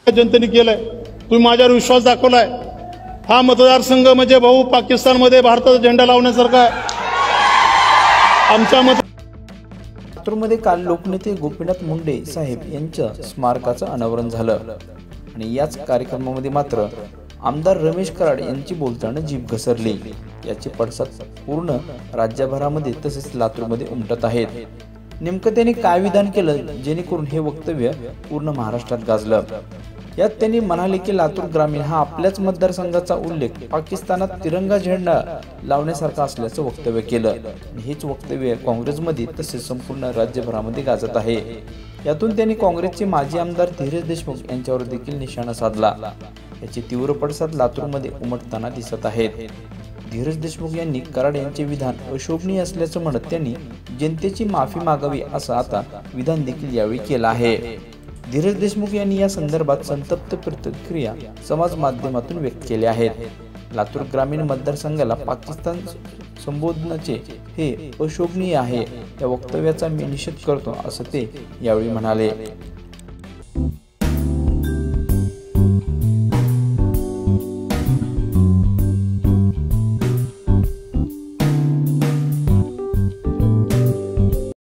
जनतेने केलंय, तुम्ही माझ्यावर विश्वास दाखवलाय। हा मतदारसंघ म्हणजे भाऊ पाकिस्तानमध्ये भारताचा झेंडा लावण्यासारखा आहे आमच्या मत। लातूरमध्ये काल लोकनेते गोपीनाथ मुंडे साहेब यांच्या स्मारकाचं अनावरण झालं आणि याच कार्यक्रमामध्ये मात्र आमदार रमेश कराड यांची बोलताना जीभ घसरली। याचे पडसाद पूर्ण राज्यभरामध्ये तसेच लातूरमध्ये उमटत आहेत। नेमकं त्यांनी काय विधान केलं जेणेकरून हे वक्तव्य पूर्ण महाराष्ट्रात गाजलं? यात त्यांनी म्हणाले की लातूर ग्रामीण हा आपल्याच मतदारसंघाचा उल्लेख पाकिस्तानात तिरंगा झेंडा लावण्यासारखा असल्याचं वक्तव्य केलं। हेच वक्तव्य काँग्रेसमध्ये तसेच संपूर्ण राज्यभरामध्ये गाजत आहे। यातून त्यांनी काँग्रेसचे माजी आमदार धीरज देशमुख यांच्यावर देखील निशाणा साधला। याचे तीव्र पडसाद लातूरमध्ये उमटताना दिसत आहेत। धीरज देशमुख यांनी कराड यांचे विधान अशोभनीय असल्याचं म्हणत त्यांनी जनतेची माफी मागावी असं आता विधान देखील यावेळी केलं आहे। धीरज देशमुख यांनी या संदर्भात संतप्त प्रतिक्रिया समाज माध्यमातून व्यक्त केल्या आहेत। लातूर ग्रामीण मतदारसंघाला पाकिस्तान संबोधनाचे हे अशोभनीय आहे। या वक्तव्याचा मी निषेध करतो असं ते यावेळी म्हणाले।